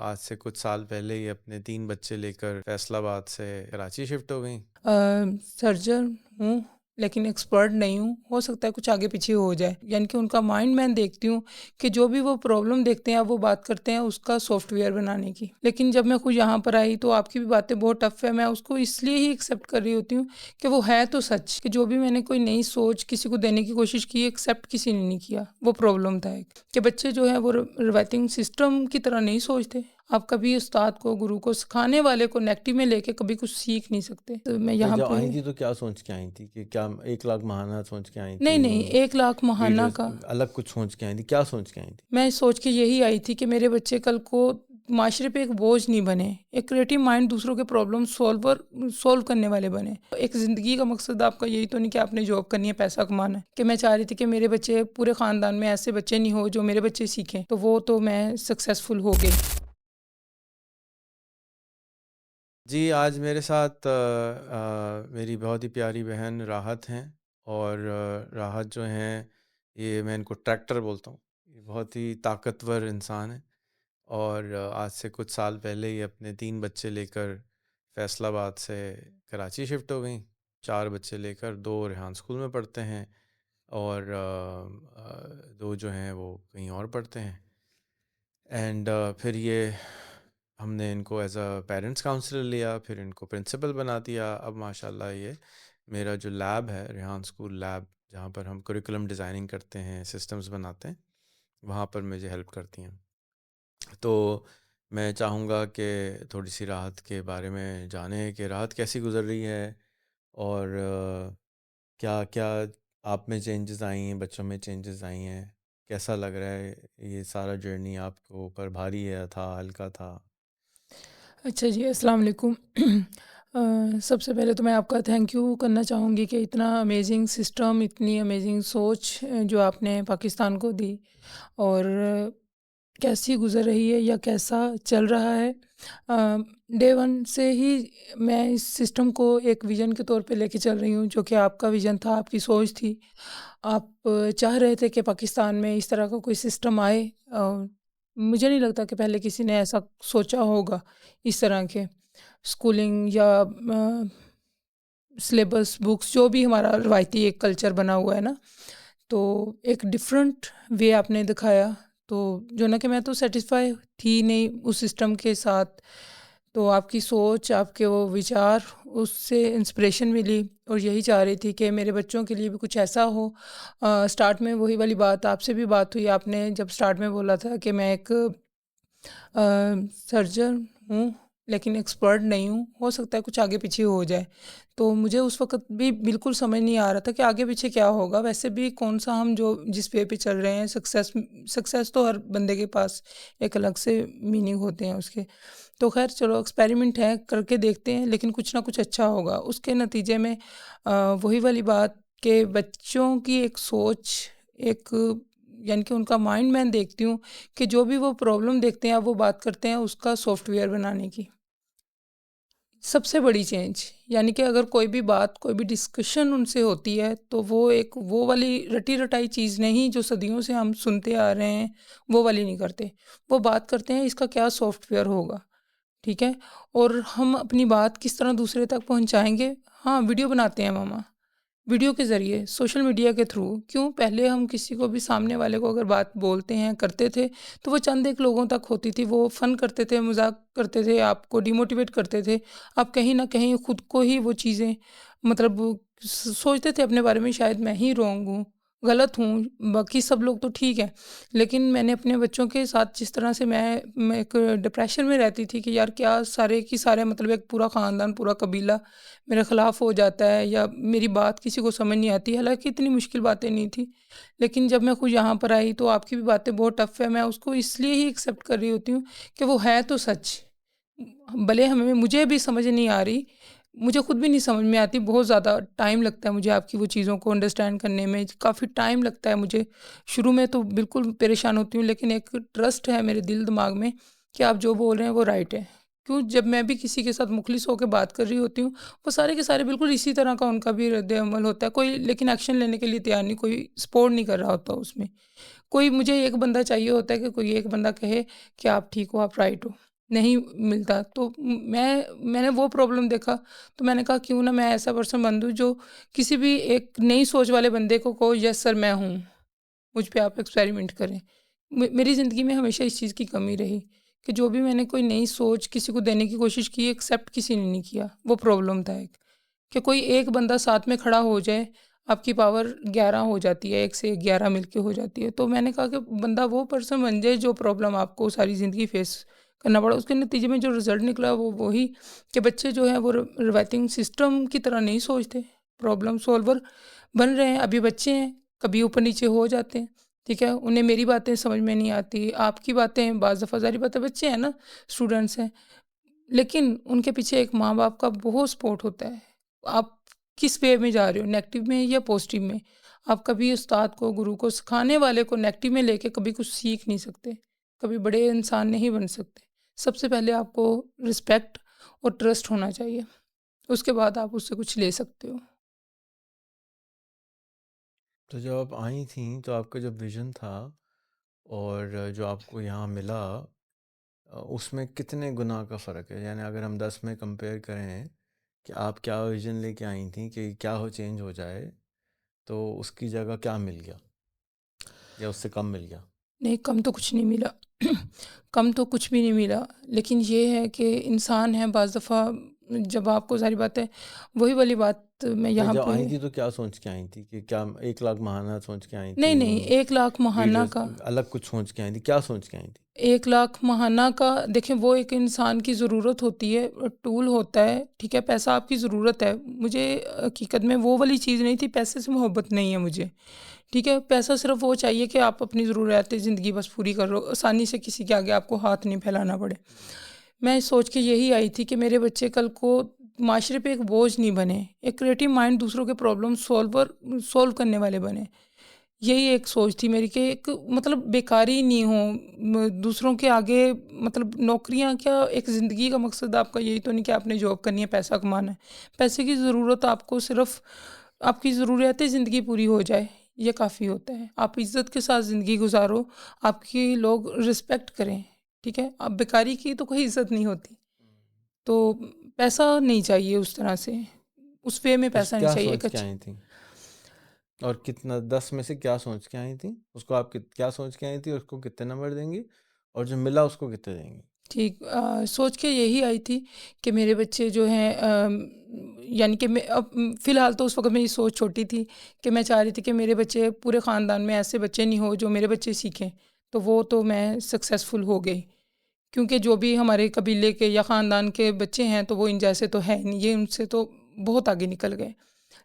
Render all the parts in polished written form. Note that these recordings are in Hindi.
आज से कुछ साल पहले ही अपने 3 बच्चे लेकर फैसलाबाद से कराची शिफ्ट हो गई। सर्जन हूँ, लेकिन एक्सपर्ट नहीं हूँ। हो सकता है कुछ आगे पीछे हो जाए, यानी कि उनका माइंड मैं देखती हूँ कि जो भी वो प्रॉब्लम देखते हैं, वो बात करते हैं उसका सॉफ्टवेयर बनाने की। लेकिन जब मैं खुद यहाँ पर आई तो आपकी भी बातें बहुत टफ है। मैं उसको इसलिए ही एक्सेप्ट कर रही होती हूँ कि वो है तो सच, कि जो भी मैंने कोई नई सोच किसी को देने की कोशिश की, एक्सेप्ट किसी ने नहीं किया। वो प्रॉब्लम था एक, कि बच्चे जो है वो रिवाइटिंग सिस्टम की तरह नहीं सोचते। आप कभी उस्ताद को, गुरु को, सिखाने वाले को नेगेटिव में लेके कभी कुछ सीख नहीं सकते। तो मैं फिर यहाँ जब पे आई थी तो क्या सोच के आई थी कि क्या 1 लाख महाना सोच के आई नहीं, थी? नहीं, 1 लाख महाना वीडियोस का अलग कुछ सोच के आई थी? क्या सोच के आई थी? मैं सोच के यही आई थी कि मेरे बच्चे कल को माशरे पे एक बोझ नहीं बने, एक क्रिएटिव माइंड दूसरों के प्रॉब्लम सॉल्व करने वाले बने। एक ज़िंदगी का मकसद आपका यही तो नहीं कि आपने जॉब करनी है, पैसा कमाना है। कि मैं चाह रही थी कि मेरे बच्चे, पूरे ख़ानदान में ऐसे बच्चे नहीं हो जो मेरे बच्चे सीखें, तो वो तो मैं सक्सेसफुल हो गई। जी, आज मेरे साथ मेरी बहुत ही प्यारी बहन राहत हैं। और राहत जो हैं, ये मैं इनको ट्रैक्टर बोलता हूँ। ये बहुत ही ताकतवर इंसान है। और आज से कुछ साल पहले ही अपने 3 बच्चे लेकर फैसलाबाद से कराची शिफ्ट हो गई। 4 बच्चे लेकर, 2 रेहान स्कूल में पढ़ते हैं और 2 जो हैं वो कहीं और पढ़ते हैं। एंड फिर ये हमने इनको एज अ पेरेंट्स काउंसलर लिया, फिर इनको प्रिंसिपल बना दिया। अब माशाल्लाह ये मेरा जो लैब है, रेहान स्कूल लैब, जहाँ पर हम करिकुलम डिज़ाइनिंग करते हैं, सिस्टम्स बनाते हैं, वहाँ पर मुझे हेल्प करती हैं। तो मैं चाहूँगा कि थोड़ी सी राहत के बारे में जानें कि राहत कैसी गुज़र रही है और क्या क्या आप में चेंजेस आई हैं, बच्चों में चेंजेस आई हैं। कैसा लग रहा है ये सारा जर्नी? आपको ऊपर भारी है था, हल्का था? अच्छा जी, अस्सलाम वालेकुम। सबसे पहले तो मैं आपका थैंक यू करना चाहूँगी कि इतना अमेजिंग सिस्टम, इतनी अमेजिंग सोच जो आपने पाकिस्तान को दी, और कैसी गुज़र रही है या कैसा चल रहा है। डे वन से ही मैं इस सिस्टम को एक विज़न के तौर पे लेके चल रही हूँ, जो कि आपका विज़न था, आपकी सोच थी। आप चाह रहे थे कि पाकिस्तान में इस तरह का कोई सिस्टम आए। मुझे नहीं लगता कि पहले किसी ने ऐसा सोचा होगा, इस तरह के स्कूलिंग या सिलेबस, बुक्स, जो भी हमारा रवायती एक कल्चर बना हुआ है ना, तो एक डिफरेंट वे आपने दिखाया। तो जो ना कि मैं तो सेटिस्फाई थी नहीं उस सिस्टम के साथ। तो आपकी सोच, आपके वो विचार, उससे इंस्पिरेशन मिली और यही चाह रही थी कि मेरे बच्चों के लिए भी कुछ ऐसा हो। स्टार्ट में वही वाली बात, आपसे भी बात हुई, आपने जब स्टार्ट में बोला था कि मैं एक सर्जन हूँ, लेकिन एक्सपर्ट नहीं हूँ। हो सकता है कुछ आगे पीछे हो जाए। तो मुझे उस वक़्त भी बिल्कुल समझ नहीं आ रहा था कि आगे पीछे क्या होगा। वैसे भी कौन-सा हम जो जिस वे पे चल रहे हैं, सक्सेस तो हर बंदे के पास एक अलग से मीनिंग होते हैं उसके। तो ख़ैर चलो, एक्सपेरिमेंट है, करके देखते हैं, लेकिन कुछ ना कुछ अच्छा होगा। उसके नतीजे में वही वाली बात कि बच्चों की एक सोच, एक, यानी कि उनका माइंड मैं देखती हूँ कि जो भी वो प्रॉब्लम देखते हैं, वो बात करते हैं उसका सॉफ्टवेयर बनाने की। सबसे बड़ी चेंज, यानी कि अगर कोई भी बात, कोई भी डिस्कशन उनसे होती है, तो वो एक वो वाली रटी-रटाई चीज़ नहीं जो सदियों से हम सुनते आ रहे हैं, वो वाली नहीं करते। वो बात करते हैं इसका क्या सॉफ्टवेयर होगा, ठीक है? और हम अपनी बात किस तरह दूसरे तक पहुँचाएँगे? हाँ, वीडियो बनाते हैं मामा। वीडियो के ज़रिए, सोशल मीडिया के थ्रू। क्यों? पहले हम किसी को भी, सामने वाले को अगर बात बोलते हैं, करते थे, तो वो चंद एक लोगों तक होती थी। वो फ़न करते थे, मज़ाक करते थे, आपको डिमोटिवेट करते थे। आप कहीं न कहीं खुद को ही वो चीज़ें, मतलब सोचते थे अपने बारे में, शायद मैं ही रॉन्ग हूँ, गलत हूँ, बाकी सब लोग तो ठीक है। लेकिन मैंने अपने बच्चों के साथ जिस तरह से मैं एक डिप्रेशन में रहती थी कि यार क्या सारे की सारे, मतलब एक पूरा ख़ानदान, पूरा कबीला मेरे ख़िलाफ़ हो जाता है, या मेरी बात किसी को समझ नहीं आती। हालाँकि इतनी मुश्किल बातें नहीं थी, लेकिन जब मैं खुद यहाँ पर आई तो आपकी भी बातें बहुत टफ़ है। मैं उसको इसलिए ही एक्सेप्ट कर रही होती हूँ कि वो है तो सच। भले हमें, मुझे भी समझ नहीं आ रही, मुझे खुद भी नहीं समझ में आती। बहुत ज़्यादा टाइम लगता है मुझे आपकी वो चीज़ों को अंडरस्टैंड करने में, काफ़ी टाइम लगता है मुझे। शुरू में तो बिल्कुल परेशान होती हूँ, लेकिन एक ट्रस्ट है मेरे दिल दिमाग में कि आप जो बोल रहे हैं वो राइट है। क्यों? जब मैं भी किसी के साथ मुखलिस होकर बात कर रही होती हूँ, वो सारे के सारे बिल्कुल इसी तरह का उनका भी रद्द-ए-अमल होता है। कोई लेकिन एक्शन लेने के लिए तैयार नहीं, कोई सपोर्ट नहीं कर रहा होता उसमें। कोई, मुझे एक बंदा चाहिए होता है कि कोई एक बंदा कहे कि आप ठीक हो, आप राइट हो। नहीं मिलता। तो मैंने वो प्रॉब्लम देखा, तो मैंने कहा क्यों ना मैं ऐसा पर्सन बन दूँ जो किसी भी एक नई सोच वाले बंदे को कहो यस सर मैं हूँ, मुझ पे आप एक्सपेरिमेंट करें। मेरी ज़िंदगी में हमेशा इस चीज़ की कमी रही कि जो भी मैंने कोई नई सोच किसी को देने की कोशिश की, एक्सेप्ट किसी ने नहीं किया। वो प्रॉब्लम था एक, कि कोई एक बंदा साथ में खड़ा हो जाए, आपकी पावर 11 हो जाती है, 1 से 11 मिलके हो जाती है। तो मैंने कहा कि बंदा वो पर्सन बन जाए जो प्रॉब्लम आपको सारी ज़िंदगी फेस करना पड़ा। उसके नतीजे में जो रिज़ल्ट निकला वो वही कि बच्चे जो हैं वो रिवाइटिंग सिस्टम की तरह नहीं सोचते, प्रॉब्लम सॉल्वर बन रहे हैं। अभी बच्चे हैं, कभी ऊपर-नीचे हो जाते हैं, ठीक है? उन्हें मेरी बातें समझ में नहीं आती, आपकी बातें बाज़ दफ़ा ज़ाहिर बात है बच्चे हैं ना, स्टूडेंट्स हैं। लेकिन उनके पीछे एक माँ-बाप का बहुत सपोर्ट होता है। आप किस वे में जा रहे हो, नेगेटिव में या पॉजिटिव में? आप कभी उस्ताद को, गुरु को, सिखाने वाले को नेगेटिव में लेके कभी कुछ सीख नहीं सकते, कभी बड़े इंसान नहीं बन सकते। सबसे पहले आपको रिस्पेक्ट और ट्रस्ट होना चाहिए, उसके बाद आप उससे कुछ ले सकते हो। तो जब आप आई थीं तो आपका जो विज़न था और जो आपको यहाँ मिला उसमें कितने गुना का फ़र्क है? यानी अगर हम 10 में कंपेयर करें कि आप क्या विज़न लेके आई थीं कि क्या हो चेंज हो जाए, तो उसकी जगह क्या मिल गया या उससे कम मिल गया? नहीं, कम तो कुछ नहीं मिला। कम तो कुछ भी नहीं मिला, लेकिन ये है कि इंसान है बाज़ दफ़ा जब आपको ज़ाहिर बात है वही वाली बात मैं नहीं, यहाँ जब पे आई थी तो क्या सोच के आई थी कि क्या 1 लाख महाना सोच के आई नहीं, नहीं, थी? 1 लाख महाना लीडर्स का अलग कुछ सोच के आई थी? क्या सोच के आई थी? 1 लाख महाना का देखें वो एक इंसान की ज़रूरत होती है, टूल होता है, ठीक है? पैसा आपकी ज़रूरत है। मुझे हकीकत में वो वाली चीज़ नहीं थी, पैसे से मोहब्बत नहीं है मुझे, ठीक है? पैसा सिर्फ़ वो चाहिए कि आप अपनी ज़रूरियात ज़िंदगी बस पूरी कर लो, आसानी से किसी के आगे आपको हाथ नहीं फैलाना पड़े। मैं सोच के यही आई थी कि मेरे बच्चे कल को माशरे पे एक बोझ नहीं बने, एक क्रिएटिव माइंड दूसरों के प्रॉब्लम सॉल्व करने वाले बने। यही एक सोच थी मेरी कि एक मतलब बेकारी नहीं हो, दूसरों के आगे मतलब नौकरियां क्या, एक ज़िंदगी का मकसद आपका यही तो नहीं कि आपने जॉब करनी है, पैसा कमाना है। पैसे की ज़रूरत आपको सिर्फ आपकी ज़रूरियात ज़िंदगी पूरी हो जाए, ये काफ़ी होता है। आप इज़्ज़त के साथ ज़िंदगी गुजारो, आपकी लोग रिस्पेक्ट करें, ठीक है? अब बेकारी की तो कोई इज़्ज़त नहीं होती। तो पैसा नहीं चाहिए उस तरह से, उस वे में तो पैसा नहीं क्या चाहिए। एक सोच के अच्छी आई थी? और कितना 10 में से क्या सोच के आई थी? उसको आप क्या सोच के आई थी, उसको कितने नंबर देंगी? और जो मिला उसको कितने देंगी? ठीक सोच के यही आई थी कि मेरे बच्चे जो हैं यानी कि मैं अब फ़िलहाल तो उस वक़्त मेरी सोच छोटी थी कि मैं चाह रही थी कि मेरे बच्चे पूरे ख़ानदान में ऐसे बच्चे नहीं हो जो मेरे बच्चे सीखें। तो वो तो मैं सक्सेसफुल हो गई। क्योंकि जो भी हमारे कबीले के या ख़ानदान के बच्चे हैं तो वो इन जैसे तो है नहीं, ये उनसे तो बहुत आगे निकल गए,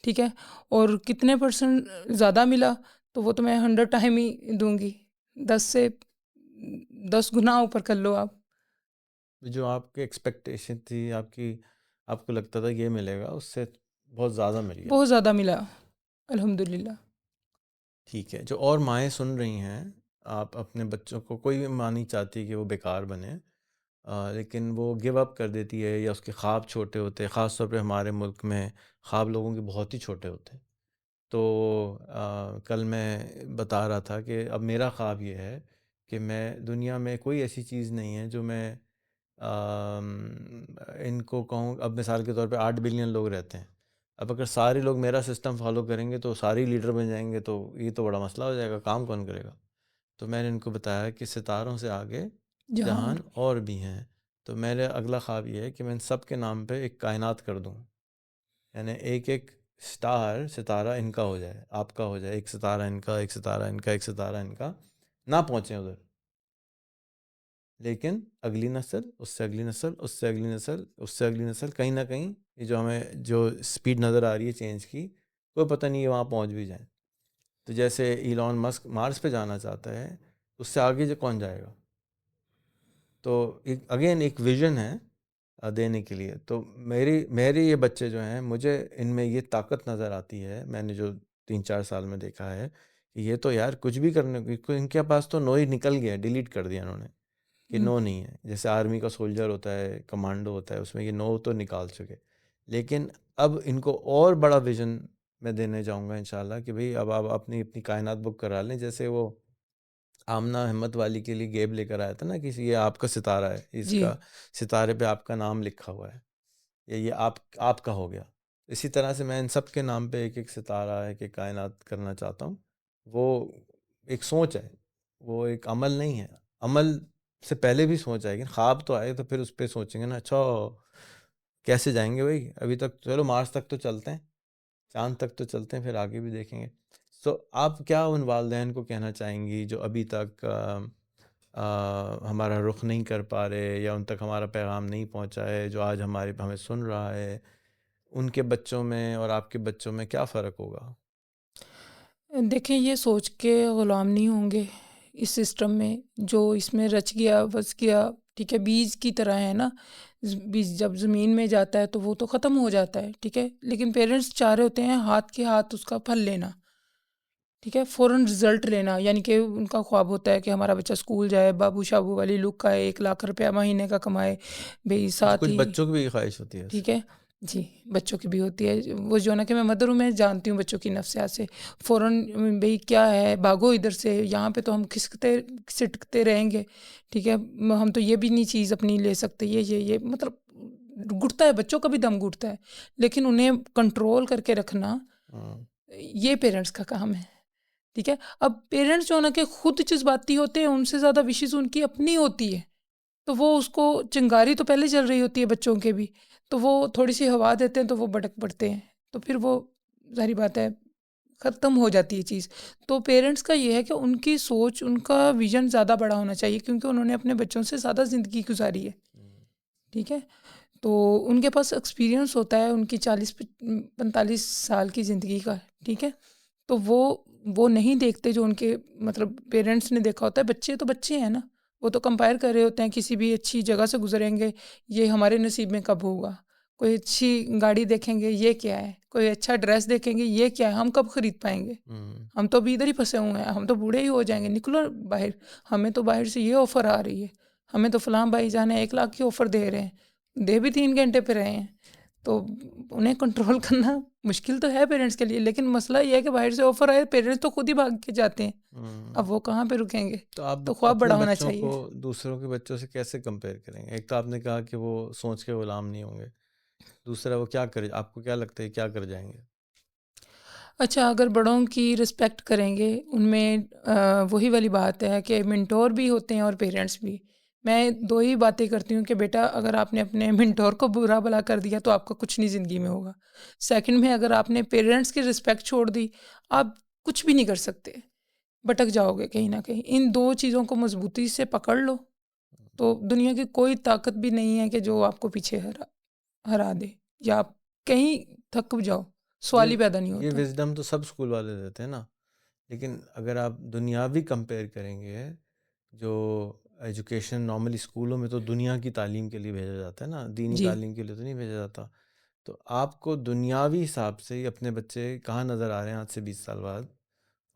ठीक है? और कितने परसेंट ज़्यादा मिला तो वो तो मैं 100 टाइम ही दूँगी। 10 से 10 गुना ऊपर कर लो आप। जो आपकी एक्सपेक्टेशन थी, आपको लगता था ये मिलेगा, उससे बहुत ज़्यादा मिल गया। बहुत ज़्यादा मिला, अल्हम्दुलिल्लाह। ठीक है, जो और माएँ सुन रही हैं, आप अपने बच्चों को कोई भी माँ नहीं चाहती कि वो बेकार बने लेकिन वो गिव अप कर देती है या उसके ख्वाब छोटे होते हैं, ख़ास तौर पे हमारे मुल्क में ख्वाब लोगों के बहुत ही छोटे होते हैं। तो कल मैं बता रहा था कि अब मेरा ख्वाब ये है कि मैं दुनिया में कोई ऐसी चीज़ नहीं है जो मैं इनको कहूँ अब मिसाल के तौर पे 8 बिलियन लोग रहते हैं। अब अगर सारे लोग मेरा सिस्टम फ़ॉलो करेंगे तो सारे लीडर बन जाएँगे तो ये तो बड़ा मसला हो जाएगा, काम कौन करेगा? तो मैंने इनको बताया कि सितारों से आगे जहाँ जहान और भी हैं। तो मेरा अगला ख्वाब ये है कि मैं इन सब के नाम पे एक कायनात कर दूँ। यानी एक-एक स्टार सितारा इनका हो जाए, आपका हो जाए, एक सितारा इनका, एक सितारा इनका, एक सितारा इनका, ना पहुँचे उधर। लेकिन अगली नस्ल, उससे अगली नस्ल, उससे अगली नस्ल, उससे अगली नस्ल कहीं न कहीं ये जो हमें जो स्पीड नज़र आ रही है चेंज की, कोई पता नहीं है वहाँ पहुँच भी जाएँ। तो जैसे इलॉन मस्क मार्स पे जाना चाहता है, उससे आगे जो कौन जाएगा? तो एक अगेन एक विज़न है देने के लिए। तो मेरे ये बच्चे जो हैं, मुझे इनमें ये ताकत नज़र आती है, मैंने जो 3-4 साल में देखा है, कि ये तो यार कुछ भी करने को इनके पास तो नो ही निकल गया है, डिलीट कर दिया इन्होंने, कि हुँ, नो नहीं है। जैसे आर्मी का सोल्जर होता है, कमांडो होता है, उसमें ये नो तो निकाल चुके। लेकिन अब इनको और बड़ा विज़न मैं देने जाऊँगा इंशाल्लाह कि भई अब आप अपनी अपनी कायनात बुक करा लें। जैसे वो आमना हिम्मत वाली के लिए गेब लेकर आया था ना, किसी ये आपका सितारा है, जी। इसका सितारे पे आपका नाम लिखा हुआ है, या ये आपका हो गया। इसी तरह से मैं इन सब के नाम पे एक एक सितारा, एक एक कायनात करना चाहता हूँ। वो एक सोच है, वो एक अमल नहीं है। अमल से पहले भी सोच आएगी, ख्वाब तो आए तो फिर उस पर सोचेंगे ना, अच्छा कैसे जाएंगे भाई, अभी तक चलो मार्स तक तो चलते हैं, चाँद तक तो चलते हैं, फिर आगे भी देखेंगे। सो आप क्या उन वालिदैन को कहना चाहेंगी जो अभी तक हमारा रुख नहीं कर पा रहे, या उन तक हमारा पैगाम नहीं पहुंचा है, जो आज हमें सुन रहा है, उनके बच्चों में और आपके बच्चों में क्या फ़र्क होगा? देखिए, ये सोच के ग़ुलाम नहीं होंगे इस सिस्टम में, जो इसमें रच गया, बस गया, ठीक है? बीज की तरह है ना, बीज जब ज़मीन में जाता है तो वो तो ख़त्म हो जाता है, ठीक है? लेकिन पेरेंट्स चाह रहे होते हैं हाथ के हाथ उसका फल लेना, ठीक है? फ़ौरन रिज़ल्ट लेना, यानी कि उनका ख्वाब होता है कि हमारा बच्चा स्कूल जाए, बाबू-शाबू वाली लुक आए, 1 लाख रुपया महीने का कमाए, भई जी, साथ कुछ ही, बच्चों की भी ख्वाहिश होती है ऐसे। ठीक है? जी, बच्चों की भी होती है। वो जो है ना कि मैं मदर हूँ, मैं जानती हूँ बच्चों की नफ़सियात से। फ़ौरन भई क्या है, भागो इधर से, यहाँ पे तो हम खिसकते सिटकते रहेंगे, ठीक है? हम तो ये भी नहीं चीज़ अपनी ले सकते, ये मतलब घुटता है, बच्चों का भी दम घुटता है। लेकिन उन्हें कंट्रोल करके रखना, हाँ। ये पेरेंट्स का काम है, ठीक है? अब पेरेंट्स जो है ना कि खुद जज़्बाती होते हैं, उनसे ज़्यादा विशेज़ उनकी अपनी होती है। तो वो उसको, चिंगारी तो पहले चल रही होती है बच्चों के भी, तो वो थोड़ी-सी हवा देते हैं तो वो भड़क पड़ते हैं। तो फिर वो ज़ाहिर बात है ख़त्म हो जाती है चीज़। तो पेरेंट्स का ये है कि उनकी सोच, उनका विज़न ज़्यादा बड़ा होना चाहिए, क्योंकि उन्होंने अपने बच्चों से ज़्यादा ज़िंदगी गुज़ारी है, हुँ। ठीक है? तो उनके पास एक्सपीरियंस होता है उनकी 45 साल की ज़िंदगी का, ठीक है? तो वो नहीं देखते जो उनके मतलब पेरेंट्स ने देखा होता है। बच्चे तो बच्चे हैं ना, वो तो कंपेयर कर रहे होते हैं, किसी भी अच्छी जगह से गुज़रेंगे, ये हमारे नसीब में कब होगा? कोई अच्छी गाड़ी देखेंगे, ये क्या है? कोई अच्छा ड्रेस देखेंगे, ये क्या है? हम कब खरीद पाएँगे? हुँ। हम तो अभी इधर ही फँसे हुए हैं, हम तो बूढ़े ही हो जाएँगे, निकलो बाहर। हमें तो बाहर से ये ऑफ़र आ रही है, हमें तो फलाँ भाईजान 1 लाख की ऑफ़र दे रहे हैं, दे भी 3 घंटे पे रहे हैं। तो उन्हें कंट्रोल करना मुश्किल तो है पेरेंट्स के लिए, लेकिन मसला ये है कि बाहर से ऑफ़र आए, पेरेंट्स तो खुद ही भाग के जाते हैं। अब हुँ। वो कहाँ पे रुकेंगे? तो आप तो ख्वाब अपने बड़ा होना बच्चों को चाहिए। दूसरों के बच्चों से कैसे कंपेयर करेंगे? एक तो आपने कहा कि वो सोच के गुलाम नहीं होंगे। दूसरा वो क्या करे, आपको क्या लगता है क्या कर जाएँगे? अच्छा, अगर बड़ों की रिस्पेक्ट करेंगे, उनमें वही वाली बात है कि मेंटोर भी होते हैं और पेरेंट्स भी। मैं 2 ही बातें करती हूँ कि बेटा, अगर आपने अपने मेंटोर को बुरा-भला कर दिया तो आपका कुछ नहीं ज़िंदगी में होगा। सेकंड में, अगर आपने पेरेंट्स की रिस्पेक्ट छोड़ दी, आप कुछ भी नहीं कर सकते, भटक जाओगे कहीं न कहीं। इन 2 चीज़ों को मज़बूती से पकड़ लो, तो दुनिया की कोई ताकत भी नहीं है कि जो आपको पीछे हरा हरा दे, या आप कहीं थक जाओ, ये सवाल ही पैदा नहीं ये होता। विज़डम तो सब स्कूल वाले देते हैं ना। लेकिन अगर आप दुनियावी कंपेयर करेंगे, जो एजुकेशन नॉर्मली स्कूलों में तो दुनिया की तालीम के लिए भेजा जाता है ना, दीनी जी। तालीम के लिए तो नहीं भेजा जाता। तो आपको दुनियावी हिसाब से ही अपने बच्चे कहाँ नज़र आ रहे हैं आज से 20 साल बाद,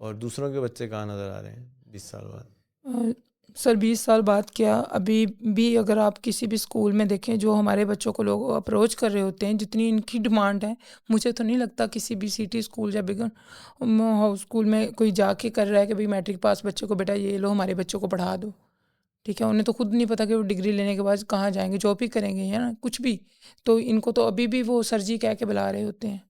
और दूसरों के बच्चे कहाँ नज़र आ रहे हैं 20 साल बाद? अ, सर 20 साल बाद क्या, अभी भी अगर आप किसी भी स्कूल में देखें, जो हमारे बच्चों को लोग अप्रोच कर रहे होते हैं, जितनी इनकी डिमांड है, मुझे तो नहीं लगता किसी भी सिटी स्कूल या बिगन हाउस स्कूल में कोई जाके कर रहा है कि भाई मैट्रिक पास बच्चों को, बेटा ये लो हमारे बच्चों को पढ़ा दो, ठीक है? उन्हें तो खुद नहीं पता कि वो डिग्री लेने के बाद कहाँ जाएंगे, जॉब ही करेंगे, है ना, कुछ भी। तो इनको तो अभी भी वो सर जी कह के बुला रहे होते हैं।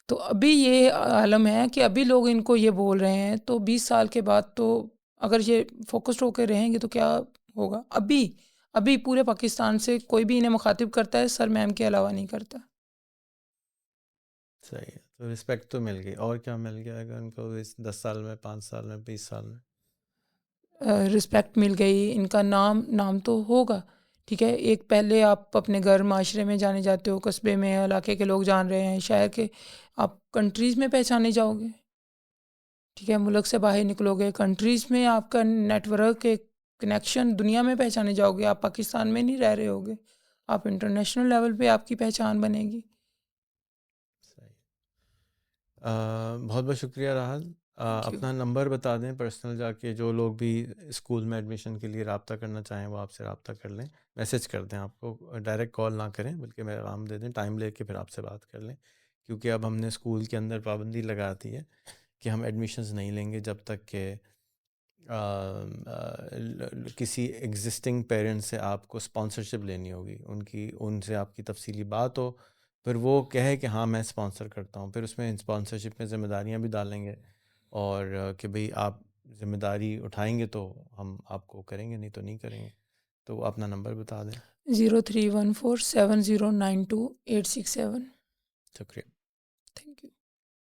तो अभी ये आलम है कि अभी लोग इनको ये बोल रहे हैं, तो 20 साल के बाद तो अगर ये फ़ोकस्ड होके रहेंगे तो क्या होगा? अभी पूरे पाकिस्तान से कोई भी इन्हें मुख़ातिब करता है, सर मैम के अलावा नहीं करता। सही है, तो रिस्पेक्ट तो मिल गई, और क्या मिल गया अगर उनको इस 10 साल में, 5 साल में, 20 साल में? रिस्पेक्ट मिल गई, इनका नाम नाम तो होगा, ठीक है? एक पहले आप अपने घर माशरे में जाने जाते हो, कस्बे में इलाके के लोग जान रहे हैं, शहर के, आप कंट्रीज़ में पहचाने जाओगे। ठीक है, मुल्क से बाहर निकलोगे, कंट्रीज़ में आपका नेटवर्क, एक कनेक्शन, दुनिया में पहचाने जाओगे, आप पाकिस्तान में नहीं रह रहे होगे, आप इंटरनेशनल लेवल पे आपकी पहचान बनेगी। सही। बहुत बहुत शुक्रिया राहत। Thank you. अपना नंबर बता दें पर्सनल, जाके जो लोग भी स्कूल में एडमिशन के लिए रब्ता करना चाहें वो आपसे रब्ता कर लें, मैसेज कर दें, आपको डायरेक्ट कॉल ना करें बल्कि पैगाम दे दें, टाइम लेके फिर आपसे बात कर लें। क्योंकि अब हमने स्कूल के अंदर पाबंदी लगा दी है कि हम एडमिशन्स नहीं लेंगे जब तक कि किसी एग्जिस्टिंग पेरेंट से आपको स्पॉन्सरशिप लेनी होगी, उनसे आपकी तफसीली बात हो, फिर वो कहे कि हाँ मैं स्पॉन्सर करता हूँ, फिर उसमें स्पॉन्सरशिप में ज़िम्मेदारियाँ भी डालेंगे और कि भाई आप ज़िम्मेदारी उठाएंगे तो हम आपको करेंगे, नहीं तो नहीं करेंगे। तो अपना नंबर बता दें। 03147092 867। शुक्रिया।